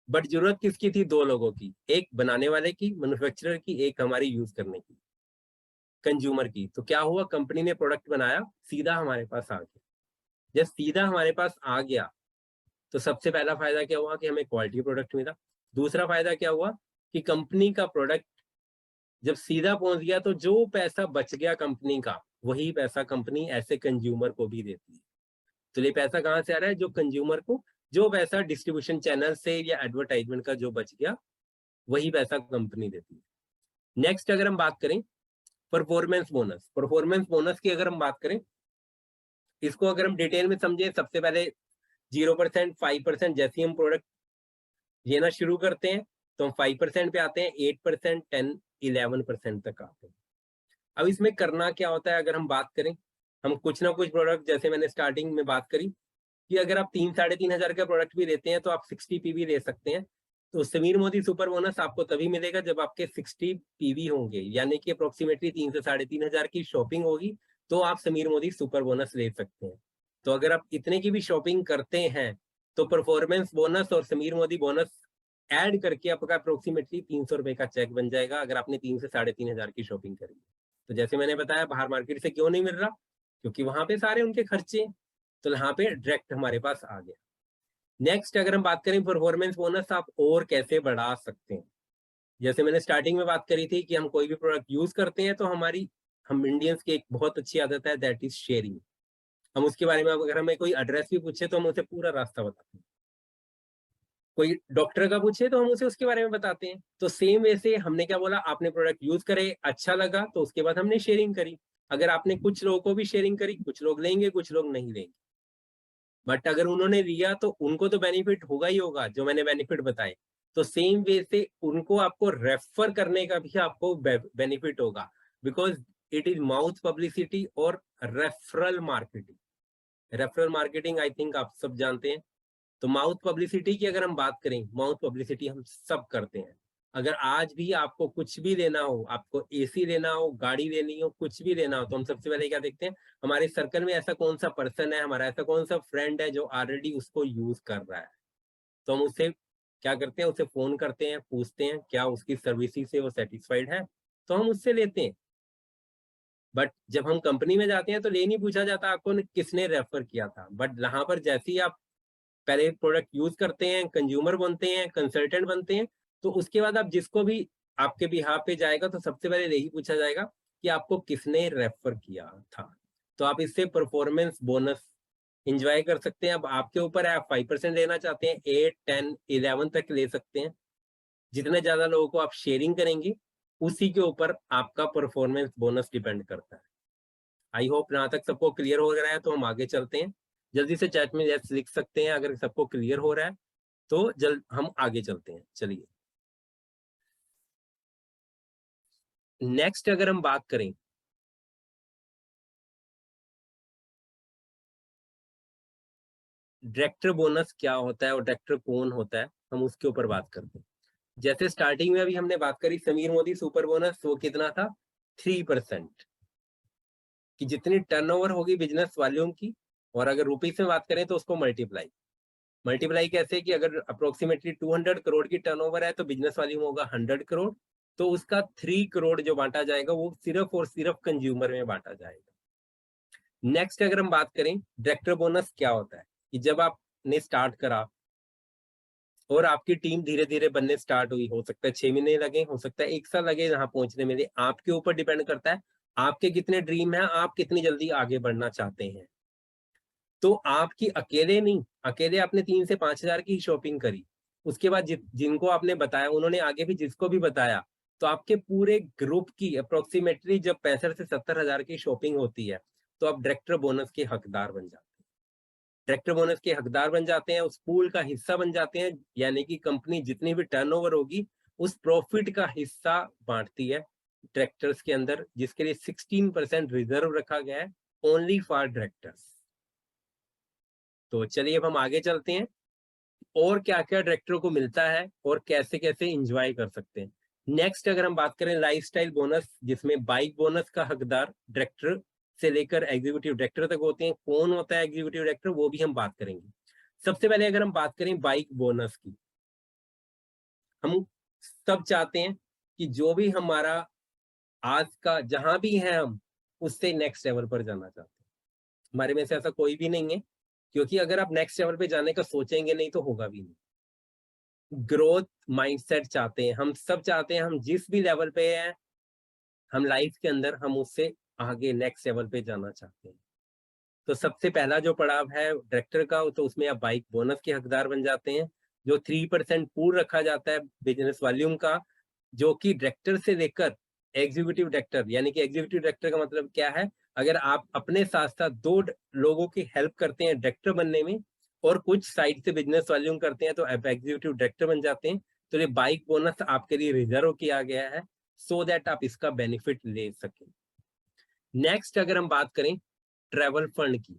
बट जरूरत किसकी थी, दो लोगों की, एक बनाने वाले की, मैन्युफैक्चरर की, एक हमारी यूज करने की, कंज्यूमर की। तो क्या हुआ, कंपनी ने प्रोडक्ट बनाया, सीधा हमारे पास आ गया। जब सीधा हमारे पास आ गया तो सबसे पहला फायदा क्या हुआ कि हमें क्वालिटी प्रोडक्ट मिला। दूसरा फायदा क्या हुआ कि कंपनी का प्रोडक्ट जब सीधा पहुंच गया तो जो पैसा बच गया कंपनी का, वही पैसा कंपनी ऐसे कंज्यूमर को भी देती है। तो ये पैसा कहाँ से आ रहा है, जो कंज्यूमर को, जो पैसा डिस्ट्रीब्यूशन चैनल से या एडवर्टाइजमेंट का जो बच गया, वही पैसा कंपनी देती है। नेक्स्ट अगर हम बात करें परफॉर्मेंस बोनस। परफॉर्मेंस बोनस की अगर हम बात करें, इसको अगर हम डिटेल में समझे, सबसे पहले 0%, 5%, जैसे हम प्रोडक्ट लेना शुरू करते हैं तो हम 5% पे आते हैं, 8%, 10, 11% तक आते हैं। अब इसमें करना क्या होता है, अगर हम बात करें, हम कुछ ना कुछ प्रोडक्ट, जैसे मैंने स्टार्टिंग में बात करी कि अगर आप 3-3.5 हजार का प्रोडक्ट भी लेते हैं तो आप 60 पीवी ले सकते हैं। तो समीर मोदी सुपर बोनस आपको तभी मिलेगा जब आपके 60 पीवी होंगे, यानी कि अप्रोक्सीमेटली 3 से 3.5 हजार की शॉपिंग होगी, तो आप समीर मोदी सुपर बोनस ले सकते हैं। तो अगर आप इतने की भी शॉपिंग करते हैं तो परफॉर्मेंस बोनस और समीर मोदी बोनस ऐड करके आपका अप्रोक्सीमेटली 300 रुपए का चेक बन जाएगा, अगर आपने 3 से 3.5 हजार की शॉपिंग करी। तो जैसे मैंने बताया, बाहर मार्केट से क्यों नहीं मिल रहा, क्योंकि वहां पे सारे उनके खर्चे, तो यहाँ पे डायरेक्ट हमारे पास आ गया। नेक्स्ट अगर हम बात करें परफॉर्मेंस बोनस आप और कैसे बढ़ा सकते हैं, जैसे मैंने स्टार्टिंग में बात करी थी कि हम कोई भी प्रोडक्ट यूज करते हैं तो हम इंडियंस की एक बहुत अच्छी आदत है, दैट इज शेयरिंग। हम उसके बारे में अगर हमें कोई एड्रेस भी पूछे तो हम उसे पूरा रास्ता बताते हैं। कोई डॉक्टर का पूछे तो हम उसे उसके बारे में बताते हैं। तो सेम वैसे हमने क्या बोला, आपने प्रोडक्ट यूज करे, अच्छा लगा, तो उसके बाद हमने शेयरिंग करी। अगर आपने कुछ लोगों को भी शेयरिंग करी, कुछ लोग लेंगे, कुछ लोग नहीं लेंगे, बट अगर उन्होंने लिया तो उनको तो बेनिफिट होगा ही होगा, जो मैंने बेनिफिट बताए। तो सेम वे से उनको आपको रेफर करने का भी आपको बेनिफिट होगा, because it is mouth publicity और referral marketing. Referral marketing I think आप सब जानते हैं। तो माउथ पब्लिसिटी की अगर हम बात करें, माउथ पब्लिसिटी हम सब करते हैं। अगर आज भी आपको कुछ भी लेना हो, आपको एसी लेना हो, गाड़ी लेनी हो, कुछ भी लेना हो, तो हम सबसे पहले क्या देखते हैं, हमारे सर्कल में ऐसा कौन सा पर्सन है, हमारा ऐसा कौन सा फ्रेंड है जो ऑलरेडी उसको यूज कर रहा है। तो हम उससे क्या करते हैं, उसे फोन करते हैं, पूछते हैं क्या उसकी सर्विसेज से वो सेटिस्फाइड है, तो हम उससे लेते हैं। बट जब हम कंपनी में जाते हैं तो ये नहीं पूछा जाता आपको किसने रेफर किया था। बट यहाँ पर जैसे ही आप पहले प्रोडक्ट यूज करते हैं, कंज्यूमर बनते हैं, कंसल्टेंट बनते हैं, तो उसके बाद आप जिसको भी आपके बिहाफ पे जाएगा तो सबसे पहले यही पूछा जाएगा कि आपको किसने रेफर किया था। तो आप इससे परफॉर्मेंस बोनस इंजॉय कर सकते हैं। अब आपके ऊपर है, आप 5% लेना चाहते हैं, 8, 10, 11 तक ले सकते हैं। जितने ज्यादा लोगों को आप शेयरिंग करेंगे, उसी के ऊपर आपका परफॉर्मेंस बोनस डिपेंड करता है। आई होप यहाँ तक सबको क्लियर हो रहा है, तो हम आगे चलते हैं। जल्दी से चैट में यस लिख सकते हैं अगर सबको क्लियर हो रहा है, तो जल्द हम आगे चलते हैं। चलिए नेक्स्ट अगर हम बात करें, डायरेक्टर बोनस क्या होता है और डायरेक्टर कौन होता है, हम उसके ऊपर बात करते हैं। जैसे स्टार्टिंग में अभी हमने बात करी समीर मोदी सुपर बोनस, वो कितना था, 3%, कि जितनी टर्नओवर होगी बिजनेस वॉल्यूम की, और अगर रुपीस में बात करें तो उसको मल्टीप्लाई। मल्टीप्लाई कैसे कि अगर अप्रोक्सीमेटली 200 करोड़ की टर्नओवर है तो बिजनेस वॉल्यूम होगा 100 करोड़, तो उसका 3 करोड़ जो बांटा जाएगा वो सिर्फ और सिर्फ कंज्यूमर में बांटा जाएगा। नेक्स्ट अगर हम बात करें डायरेक्टर बोनस क्या होता है, कि जब आपने स्टार्ट करा और आपकी टीम धीरे धीरे बनने स्टार्ट हुई, हो सकता है 6 महीने लगे, हो सकता है 1 साल लगे यहाँ पहुंचने में, आपके ऊपर डिपेंड करता है आपके कितने ड्रीम है, आप कितनी जल्दी आगे बढ़ना चाहते हैं। तो आपकी अकेले नहीं, अकेले आपने 3 से 5 हजार की शॉपिंग करी, उसके बाद जिनको आपने बताया उन्होंने आगे भी जिसको भी बताया, तो आपके पूरे ग्रुप की अप्रोक्सीमेटली जब 65 से 70 हजार की शॉपिंग होती है, तो आप डायरेक्टर बोनस के हकदार बन जाते हैं। डायरेक्टर बोनस के हकदार बन जाते हैं, उस पूल का हिस्सा बन जाते हैं, यानी कि कंपनी जितनी भी टर्नओवर होगी उस प्रॉफिट का हिस्सा बांटती है डायरेक्टर्स के अंदर, जिसके लिए 16% रिजर्व रखा गया है ओनली फॉर डायरेक्टर्स। तो चलिए अब हम आगे चलते हैं और क्या क्या डायरेक्टरों को मिलता है और कैसे कैसे एंजॉय कर सकते हैं। नेक्स्ट अगर हम बात करें लाइफस्टाइल बोनस, जिसमें बाइक बोनस का हकदार डायरेक्टर से लेकर एग्जीक्यूटिव डायरेक्टर तक होते हैं। कौन होता है एग्जीक्यूटिव डायरेक्टर, वो भी हम बात करेंगे। सबसे पहले अगर हम बात करें बाइक बोनस की, हम सब चाहते हैं कि जो भी हमारा आज का जहां भी है हम उससे नेक्स्ट लेवल पर जाना चाहते हैं। हमारे में से ऐसा कोई भी नहीं है, क्योंकि अगर आप नेक्स्ट लेवल पे जाने का सोचेंगे नहीं तो होगा भी नहीं। ग्रोथ माइंडसेट चाहते हैं, हम सब चाहते हैं हम जिस भी लेवल पे हैं हम लाइफ के अंदर हम उससे आगे नेक्स्ट लेवल पे जाना चाहते हैं। तो सबसे पहला जो पड़ाव है डायरेक्टर का, तो उसमें आप बाइक बोनस के हकदार बन जाते हैं, जो 3% पूल रखा जाता है बिजनेस वॉल्यूम का, जो कि डायरेक्टर से लेकर एग्जीक्यूटिव डायरेक्टर, यानी कि एग्जीक्यूटिव डायरेक्टर का मतलब क्या है, अगर आप अपने साथ साथ 2 लोगों की हेल्प करते हैं डायरेक्टर बनने में और कुछ साइड से बिजनेस वॉल्यूम करते हैं तो आप एग्जीक्यूटिव डायरेक्टर बन जाते हैं। तो ये बाइक बोनस आपके लिए रिजर्व किया गया है सो दैट आप इसका बेनिफिट ले सकें। नेक्स्ट अगर हम बात करें ट्रैवल फंड की,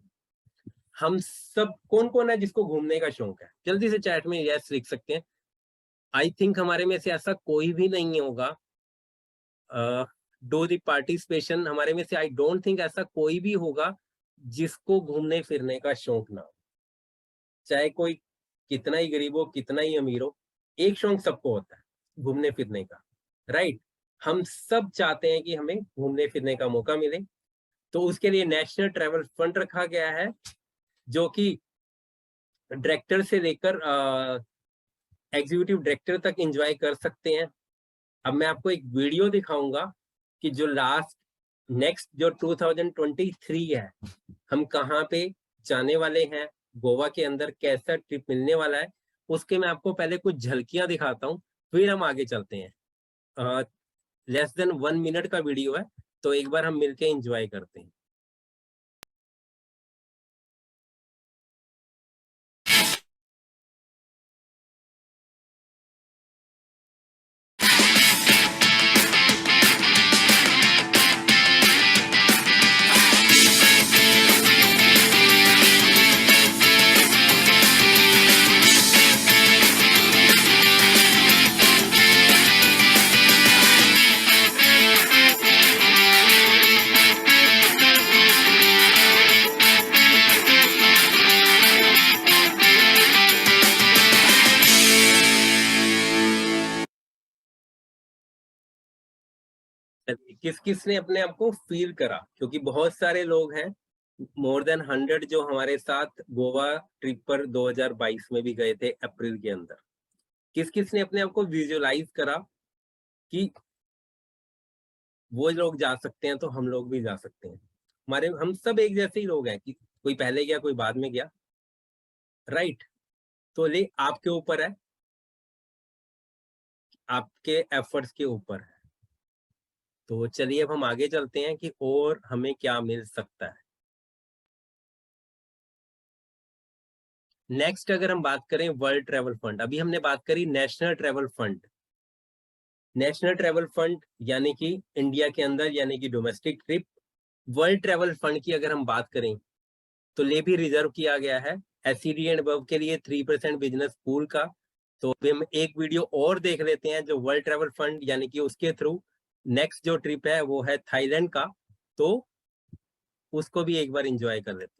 हम सब कौन कौन है जिसको घूमने का शौक है, जल्दी से चैट में यस लिख सकते हैं। आई थिंक हमारे में से ऐसा कोई भी नहीं होगा, डू दी पार्टिसिपेशन, हमारे में से आई डोंट थिंक ऐसा कोई भी होगा जिसको घूमने फिरने का शौक ना हो। चाहे कोई कितना ही गरीब हो कितना ही अमीर हो, एक शौक सबको होता है घूमने फिरने का, राइट। हम सब चाहते हैं कि हमें घूमने फिरने का मौका मिले, तो उसके लिए नेशनल ट्रैवल फंड रखा गया है, जो कि डायरेक्टर से लेकर एग्जीक्यूटिव डायरेक्टर तक एंजॉय कर सकते हैं। अब मैं आपको एक वीडियो दिखाऊंगा कि जो लास्ट नेक्स्ट जो 2023 है, हम कहाँ पे जाने वाले हैं, गोवा के अंदर कैसा ट्रिप मिलने वाला है, उसके मैं आपको पहले कुछ झलकियां दिखाता हूँ, फिर हम आगे चलते हैं। लेस देन 1 मिनट का वीडियो है, तो एक बार हम मिलके एंजॉय करते हैं। किस किस ने अपने आप को फील करा, क्योंकि बहुत सारे लोग हैं, मोर देन 100 जो हमारे साथ गोवा ट्रिप पर 2022 में भी गए थे अप्रैल के अंदर। किस किस ने अपने आप को विजुअलाइज करा कि वो लोग जा सकते हैं तो हम लोग भी जा सकते हैं। हम सब एक जैसे ही लोग हैं कि कोई पहले गया कोई बाद में गया, राइट। तो ले आपके ऊपर है, आपके एफर्ट्स के ऊपर है। तो चलिए अब हम आगे चलते हैं कि और हमें क्या मिल सकता है। नेक्स्ट अगर हम बात करें वर्ल्ड ट्रैवल फंड, अभी हमने बात करी national travel fund. National travel fund यानी कि इंडिया के अंदर यानी कि domestic trip. World travel fund की अगर हम बात करें तो ले भी रिजर्व किया गया है एससीडी एंड अबव के लिए 3% बिजनेस पूल का। तो अभी हम एक वीडियो और देख लेते हैं जो वर्ल्ड ट्रैवल फंड यानी कि उसके थ्रू नेक्स्ट जो ट्रिप है वो है थाईलैंड का, तो उसको भी एक बार एंजॉय कर लेते हैं।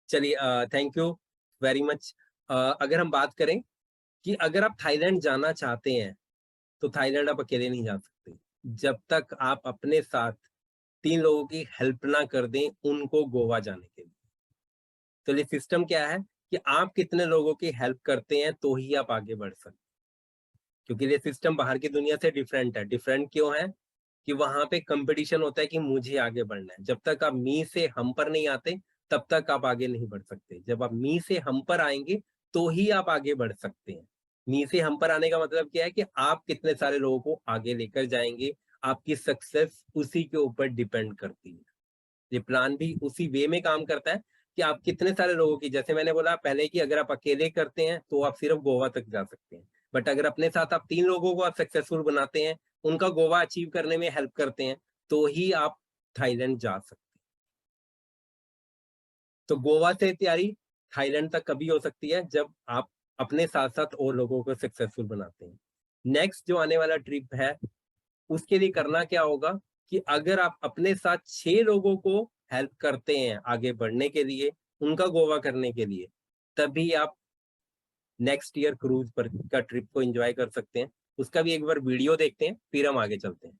चलिए, थैंक यू वेरी मच। अगर हम बात करें कि अगर आप थाईलैंड जाना चाहते हैं तो थाईलैंड आप अकेले नहीं जा सकते जब तक आप अपने साथ 3 लोगों की हेल्प ना कर दें उनको गोवा जाने के लिए। तो ये सिस्टम क्या है कि आप कितने लोगों की हेल्प करते हैं तो ही आप आगे बढ़ सकते हैं, क्योंकि ये सिस्टम बाहर की दुनिया से डिफरेंट है। डिफरेंट क्यों है कि वहां पे कंपटीशन होता है कि मुझे आगे बढ़ना है। जब तक आप मी से हम पर नहीं आते तब तक आप आगे नहीं बढ़ सकते। जब आप मी से हम पर आएंगे तो ही आप आगे बढ़ सकते हैं। मी से हम पर आने का मतलब क्या है कि आप कितने सारे लोगों को आगे लेकर जाएंगे, आपकी सक्सेस उसी के ऊपर डिपेंड करती है। ये प्लान भी उसी वे में काम करता है कि आप कितने सारे लोगों की, जैसे मैंने बोला पहले कि अगर आप अकेले करते हैं तो आप सिर्फ गोवा तक जा सकते हैं, बट अगर अपने साथ आप 3 लोगों को आप सक्सेसफुल बनाते हैं, उनका गोवा अचीव करने में हेल्प करते हैं, तो ही आप थाईलैंड जा सकते हैं। तो गोवा से तैयारी थाईलैंड तक कभी हो सकती है जब आप अपने साथ साथ और लोगों को सक्सेसफुल बनाते हैं। नेक्स्ट जो आने वाला ट्रिप है उसके लिए करना क्या होगा कि अगर आप अपने साथ 6 लोगों को हेल्प करते हैं आगे बढ़ने के लिए, उनका गोवा करने के लिए, तभी आप नेक्स्ट ईयर क्रूज पर का ट्रिप को एंजॉय कर सकते हैं। उसका भी एक बार वीडियो देखते हैं, फिर हम आगे चलते हैं।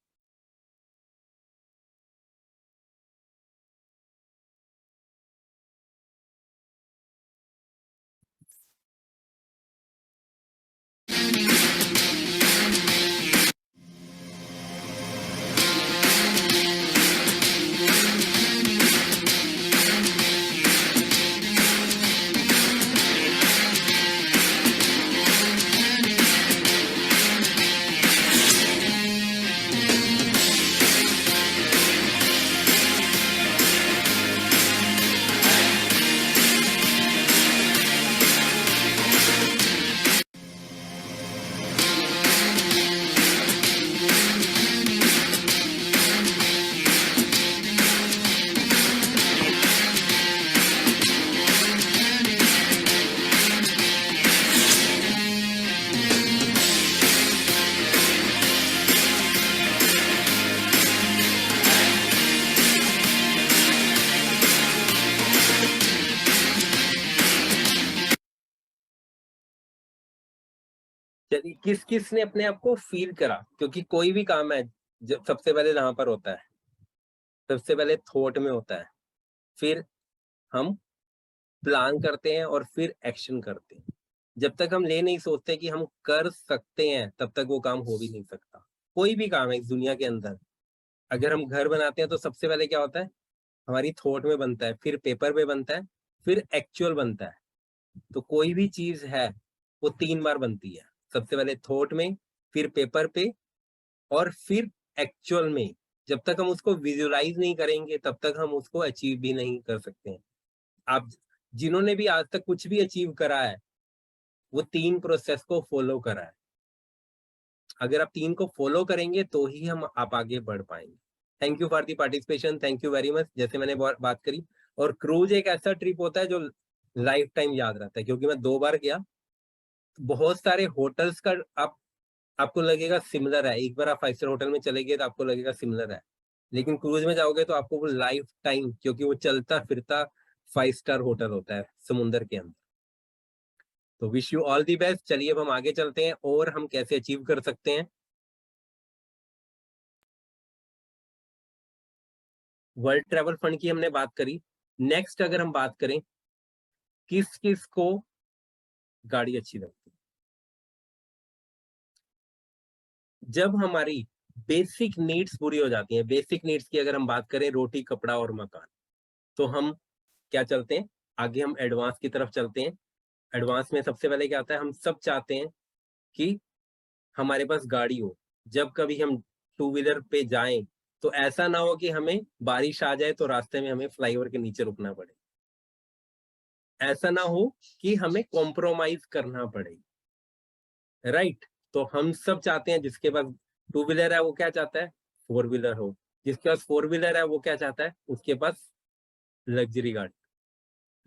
चलिए, किस किस ने अपने आप को फील करा, क्योंकि कोई भी काम है जब सबसे पहले यहाँ पर होता है, सबसे पहले थॉट में होता है, फिर हम प्लान करते हैं और फिर एक्शन करते हैं। जब तक हम ये नहीं सोचते कि हम कर सकते हैं तब तक वो काम हो भी नहीं सकता। कोई भी काम है इस दुनिया के अंदर, अगर हम घर बनाते हैं तो सबसे पहले क्या होता है, हमारी थॉट में बनता है, फिर पेपर पे बनता है, फिर एक्चुअल बनता है। तो कोई भी चीज है वो 3 बार बनती है, सबसे पहले थॉट में, फिर पेपर पे और फिर एक्चुअल में। जब तक हम उसको विजुअलाइज नहीं करेंगे तब तक हम उसको अचीव भी नहीं कर सकते हैं। आप जिन्होंने भी आज तक कुछ भी अचीव करा है वो 3 प्रोसेस को फॉलो करा है। अगर आप 3 को फॉलो करेंगे तो ही हम आप आगे बढ़ पाएंगे। Thank you for the participation, thank you very much. जैसे मैंने बात करी, और क्रूज एक ऐसा ट्रिप होता है जो लाइफ टाइम याद रहता है, क्योंकि मैं 2 बार गया। बहुत सारे होटल्स का आपको लगेगा सिमिलर है, एक बार आप 5 स्टार होटल में चले गए तो आपको लगेगा सिमिलर है, लेकिन क्रूज में जाओगे तो आपको वो लाइफ टाइम, क्योंकि वो चलता फिरता 5 स्टार होटल होता है समुंदर के अंदर। तो wish you all the best. चलिए अब हम आगे चलते हैं और हम कैसे अचीव कर सकते हैं। वर्ल्ड ट्रैवल फंड की हमने बात करी। नेक्स्ट अगर हम बात करें किस किस को गाड़ी अच्छी लगती है, जब हमारी बेसिक नीड्स पूरी हो जाती हैं। बेसिक नीड्स की अगर हम बात करें, रोटी कपड़ा और मकान, तो हम क्या चलते हैं आगे, हम एडवांस की तरफ चलते हैं। एडवांस में सबसे पहले क्या आता है, हम सब चाहते हैं कि हमारे पास गाड़ी हो। जब कभी हम टू व्हीलर पे जाएं तो ऐसा ना हो कि हमें बारिश आ जाए तो रास्ते में हमें फ्लाईओवर के नीचे रुकना पड़े, ऐसा ना हो कि हमें कॉम्प्रोमाइज करना पड़े। राइट। तो हम सब चाहते हैं, जिसके पास टू व्हीलर है वो क्या चाहता है, 4 व्हीलर हो। जिसके पास 4 व्हीलर है वो क्या चाहता है, उसके पास लग्जरी गाड़ी।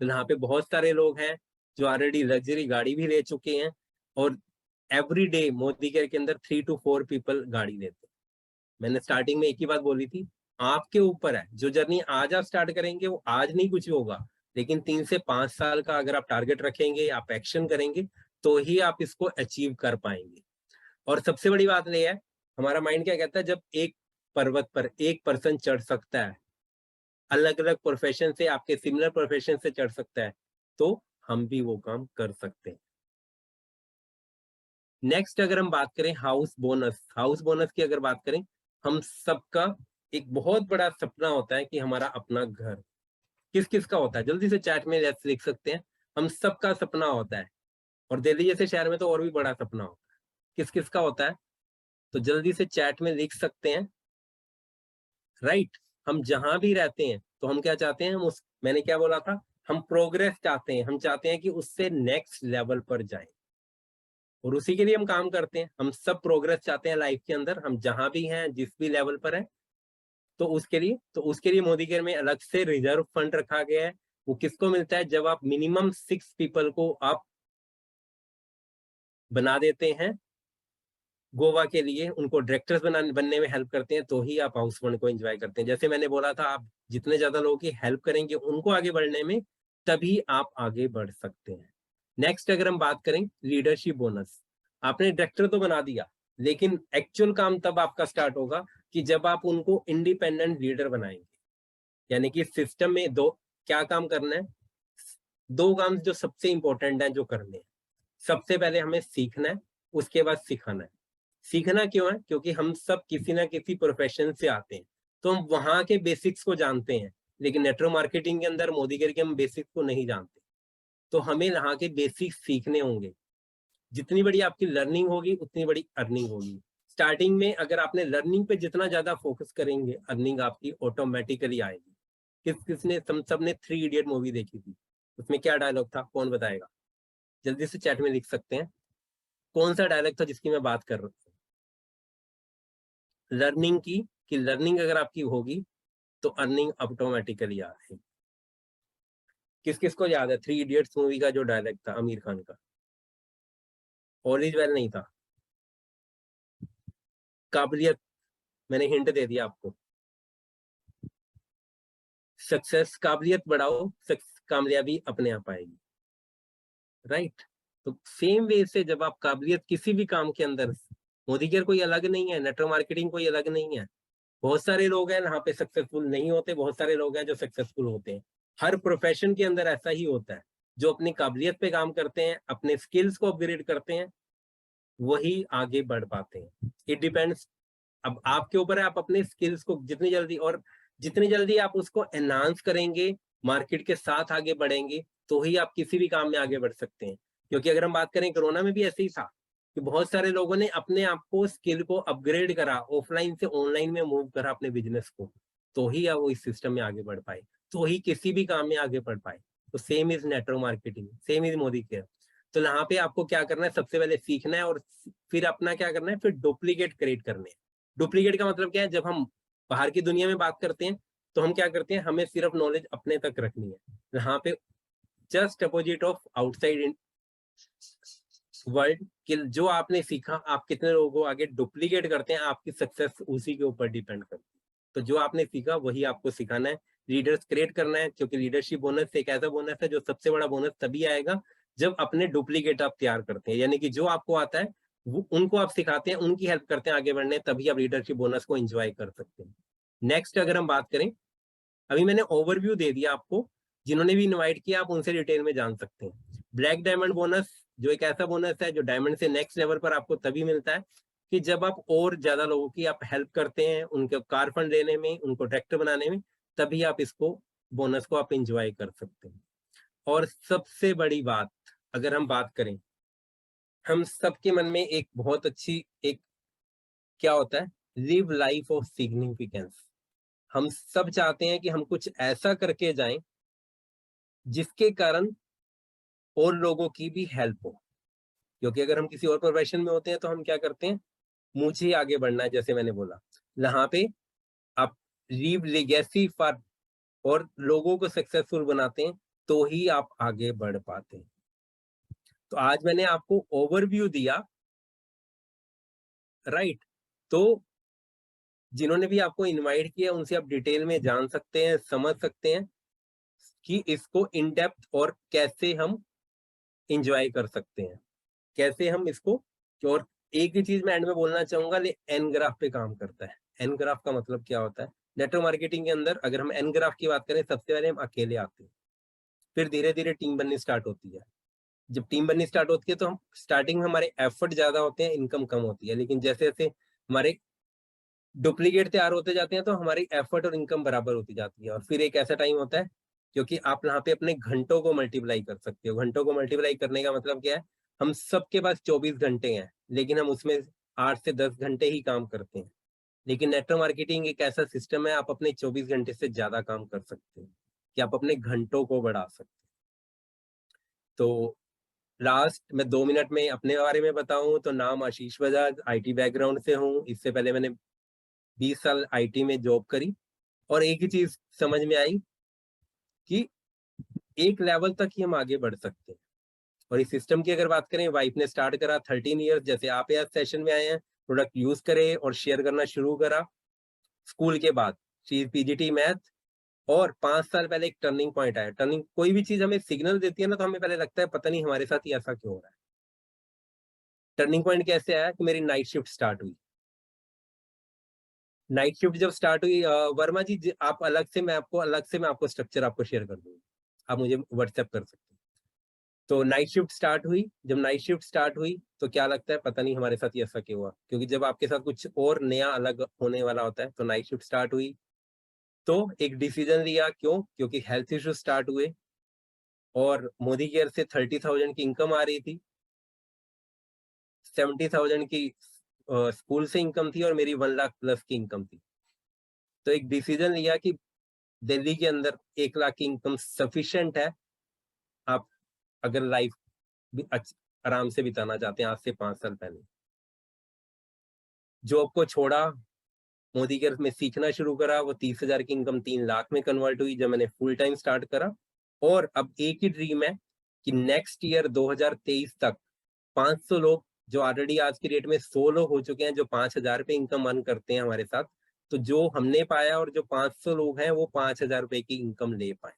तो यहाँ पे बहुत सारे लोग हैं जो ऑलरेडी लग्जरी गाड़ी भी ले चुके हैं, और एवरी डे मोदी केयर के अंदर 3 to 4 पीपल गाड़ी लेते हैं। मैंने स्टार्टिंग में एक ही बात बोली थी, आपके ऊपर है। जो जर्नी आज आप स्टार्ट करेंगे वो आज नहीं कुछ होगा, लेकिन 3 से 5 साल का अगर आप टारगेट रखेंगे, आप एक्शन करेंगे, तो ही आप इसको अचीव कर पाएंगे। और सबसे बड़ी बात ये है, हमारा माइंड क्या कहता है, जब एक पर्वत पर एक पर्सन चढ़ सकता है, अलग अलग प्रोफेशन से, आपके सिमिलर प्रोफेशन से चढ़ सकता है, तो हम भी वो काम कर सकते हैं। नेक्स्ट अगर हम बात करें हाउस बोनस की अगर बात करें, हम सबका एक बहुत बड़ा सपना होता है कि हमारा अपना घर। किस किस का होता है, जल्दी से चैट में लिख सकते हैं। हम सबका सपना होता है, और दिल्ली जैसे शहर में तो और भी बड़ा सपना होता है। किस किस का होता है, तो जल्दी से चैट में लिख सकते हैं। राइट, हम जहां भी रहते हैं तो हम क्या चाहते हैं, हम उस, मैंने क्या बोला था, हम प्रोग्रेस चाहते हैं, हम चाहते हैं कि उससे नेक्स्ट लेवल पर जाए, और उसी के लिए हम काम करते हैं। हम सब प्रोग्रेस चाहते हैं लाइफ के अंदर, हम जहां भी हैं, जिस भी लेवल पर है। तो उसके लिए मोदी केयर में अलग से रिजर्व फंड रखा गया है। वो किसको मिलता है, जब आप मिनिमम 6 पीपल को आप बना देते हैं गोवा के लिए, उनको डायरेक्टर्स बनने में हेल्प करते हैं, तो ही आप हाउस फंड को एंजॉय करते हैं। जैसे मैंने बोला था, आप जितने ज्यादा लोगों की हेल्प करेंगे उनको आगे बढ़ने में, तभी आप आगे बढ़ सकते हैं। नेक्स्ट अगर हम बात करें लीडरशिप बोनस, आपने डायरेक्टर तो बना दिया, लेकिन एक्चुअल काम तब आपका स्टार्ट होगा कि जब आप उनको इंडिपेंडेंट लीडर बनाएंगे। यानी कि सिस्टम में दो क्या काम करना है, दो काम जो सबसे इंपॉर्टेंट है जो करने हैं। सबसे पहले हमें सीखना है, उसके बाद सिखाना है। सीखना क्यों है, क्योंकि हम सब किसी ना किसी प्रोफेशन से आते हैं, तो हम वहां के बेसिक्स को जानते हैं, लेकिन नेटवर्क मार्केटिंग के अंदर मोदी के हम बेसिक्स को नहीं जानते। तो हमें यहाँ के बेसिक्स सीखने होंगे। जितनी बड़ी आपकी लर्निंग होगी, उतनी बड़ी अर्निंग होगी। स्टार्टिंग में अगर आपने लर्निंग पे जितना ज्यादा फोकस करेंगे, अर्निंग आपकी ऑटोमेटिकली आएगी। किसने, हम सब ने 3 इडियट मूवी देखी थी, उसमें क्या डायलॉग था, कौन बताएगा? जल्दी से चैट में लिख सकते हैं, कौन सा डायलॉग था जिसकी मैं बात कर रहा हूँ। लर्निंग की, कि लर्निंग अगर आपकी होगी तो अर्निंग ऑटोमेटिकली आ रही। किस किस को याद है 3 इडियट्स मूवी का जो डायलॉग था आमिर खान का? ऑल इज वेल नहीं था, काबिलियत। मैंने हिंट दे दिया आपको। सक्सेस, काबिलियत बढ़ाओ, कामयाबी अपने आप आएगी। राइट, तो सेम वे से जब आप काबिलियत किसी भी काम के अंदर, मोदी केयर कोई अलग नहीं है, नेटवर्क मार्केटिंग कोई अलग नहीं है। बहुत सारे लोग हैं यहाँ पे सक्सेसफुल नहीं होते, बहुत सारे लोग हैं जो सक्सेसफुल होते हैं। हर प्रोफेशन के अंदर ऐसा ही होता है। जो अपनी काबिलियत पे काम करते हैं, अपने स्किल्स को अपग्रेड करते हैं, वही आगे बढ़ पाते हैं। इट डिपेंड्स, अब आपके ऊपर है, आप अपने स्किल्स को जितनी जल्दी आप उसको एनहांस करेंगे, मार्केट के साथ आगे बढ़ेंगे, तो ही आप किसी भी काम में आगे बढ़ सकते हैं। क्योंकि अगर हम बात करें, कोरोना में भी ऐसे ही था कि बहुत सारे लोगों ने अपने आप को, स्किल को अपग्रेड करा, ऑफलाइन से ऑनलाइन में मूव करा अपने बिजनेस को, तो ही वो इस सिस्टम में आगे बढ़ पाए, तो ही किसी भी काम में आगे बढ़ पाए। तो same is network marketing, same is Modi care. तो यहाँ पे आपको क्या करना है, सबसे पहले सीखना है, और फिर अपना क्या करना है, फिर डुप्लीकेट क्रिएट करने हैं। डुप्लीकेट का मतलब क्या है, जब हम बाहर की दुनिया में बात करते हैं, तो हम क्या करते हैं, हमें सिर्फ नॉलेज अपने तक रखनी है। यहाँ पे just opposite of outside world, कि जो आपने सीखा, आप कितने लोगों को आगे डुप्लीकेट करते हैं, आपकी सक्सेस उसी के ऊपर डिपेंड करती है। तो जो आपने सीखा वही आपको सिखाना है, लीडर्स क्रिएट करना है। क्योंकि लीडरशिप बोनस एक ऐसा बोनस है जो सबसे बड़ा बोनस तभी आएगा जब अपने डुप्लीकेट आप तैयार करते हैं। यानी कि जो आपको आता है वो उनको आप सिखाते हैं, उनकी हेल्प करते हैं आगे बढ़ने, तभी आप लीडरशिप बोनस को एंजॉय कर सकते हैं। नेक्स्ट अगर हम बात करें, अभी मैंने ओवरव्यू दे दिया आपको, जिन्होंने भी इनवाइट किया आप उनसे डिटेल में जान सकते हैं। ब्लैक डायमंड बोनस जो एक ऐसा बोनस है जो डायमंड से नेक्स्ट लेवल पर आपको तभी मिलता है कि जब आप और ज्यादा लोगों की आप हेल्प करते हैं, उनके कार फंड लेने में, उनको डायरेक्टर बनाने में, तभी आप इसको, बोनस को आप इंजॉय कर सकते हैं। और सबसे बड़ी बात, अगर हम बात करें, हम सबके मन में एक बहुत अच्छी एक क्या होता है, लिव लाइफ ऑफ सिग्निफिकेंस। हम सब चाहते हैं कि हम कुछ ऐसा करके जाएं जिसके कारण और लोगों की भी हेल्प हो। क्योंकि अगर हम किसी और प्रोफेशन में होते हैं तो हम क्या करते हैं, मुझे आगे बढ़ना है, जैसे मैंने बोला, यहाँ पे आप लीव लेगेसी फॉर, और लोगों को सक्सेसफुल बनाते हैं, तो ही आप आगे बढ़ पाते हैं। तो आज मैंने आपको ओवरव्यू दिया, राइट। तो जिन्होंने भी आपको इनवाइट किया, उनसे आप डिटेल में जान सकते हैं, समझ सकते हैं। कि इसको इन डेप्थ और कैसे हम एंजॉय कर सकते हैं, कैसे हम इसको। और एक ही चीज मैं एंड में बोलना चाहूंगा, ये एन ग्राफ पे काम करता है। एन ग्राफ का मतलब क्या होता है? नेटवर्क मार्केटिंग के अंदर अगर हम एन ग्राफ की बात करें, सबसे पहले हम अकेले आते हैं, फिर धीरे धीरे टीम बननी स्टार्ट होती है। जब टीम बननी स्टार्ट होती है तो हम स्टार्टिंग में हमारे एफर्ट ज्यादा होते हैं, इनकम कम होती है, लेकिन जैसे जैसे हमारे डुप्लीकेट तैयार होते जाते हैं तो हमारी एफर्ट और इनकम बराबर होती जाती है। और फिर एक ऐसा टाइम होता है क्योंकि आप यहाँ पे अपने घंटों को मल्टीप्लाई कर सकते हो। घंटों को मल्टीप्लाई करने का मतलब क्या है? हम सबके पास 24 घंटे हैं, लेकिन हम उसमें 8 से 10 घंटे ही काम करते हैं। लेकिन नेटवर्क मार्केटिंग एक ऐसा सिस्टम है, आप अपने 24 घंटे से ज्यादा काम कर सकते हैं, कि आप अपने घंटों को बढ़ा सकते हैं। तो लास्ट मैं 2 मिनट में अपने बारे में बताऊं तो नाम आशीष बजाज, आईटी बैकग्राउंड से हूं। इससे पहले मैंने 20 साल आईटी में जॉब करी, और एक ही चीज समझ में आई कि एक लेवल तक ही हम आगे बढ़ सकते हैं। और इस सिस्टम की अगर बात करें, वाइफ ने स्टार्ट करा 13 ईयर्स, जैसे आप आज सेशन में आए हैं, प्रोडक्ट यूज करे और शेयर करना शुरू करा स्कूल के बाद। पीजीटी मैथ, और 5 साल पहले एक टर्निंग पॉइंट आया। टर्निंग, कोई भी चीज हमें सिग्नल देती है ना, तो हमें पहले लगता है पता नहीं हमारे साथ ही ऐसा क्यों हो रहा है। टर्निंग पॉइंट कैसे आया कि मेरी नाइट शिफ्ट स्टार्ट हुई। नाइट शिफ्ट जब स्टार्ट हुई, वर्मा जी आप अलग से, मैं आपको स्ट्रक्चर आपको शेयर कर दूंगा, आप मुझे व्हाट्सएप कर सकते हैं। तो नाइट शिफ्ट स्टार्ट हुई। जब नाइट शिफ्ट स्टार्ट हुई तो क्या लगता है पता नहीं हमारे साथ ही ऐसा क्यों हुआ, क्योंकि जब आपके साथ कुछ और नया अलग होने वाला होता है। तो नाइट शिफ्ट स्टार्ट हुई, तो एक डिसीजन लिया। क्यों? क्योंकि हेल्थ इश्यू स्टार्ट हुए, और मोदी केयर से 30,000 की इनकम आ रही थी, 70,000 की स्कूल से इनकम थी, और मेरी 1 लाख प्लस की इनकम थी। तो एक डिसीजन लिया कि दिल्ली के अंदर 1 लाख की इनकम सफिशिएंट है, आप अगर लाइफ आराम से बिताना चाहते हैं। आज से 5 साल पहले जॉब को छोड़ा, मोदी केयर में सीखना शुरू करा, वो 30,000 की इनकम 3 लाख में कन्वर्ट हुई जब मैंने फुल टाइम स्टार्ट करा। और अब एक ही ड्रीम है कि नेक्स्ट ईयर 2023 तक 500 लोग, जो ऑलरेडी आज की डेट में 100 लोग हो चुके हैं जो 5,000 रुपए इनकम अर्न करते हैं हमारे साथ, तो जो हमने पाया और जो 500 लोग हैं वो 5,000 रुपए की इनकम ले पाए।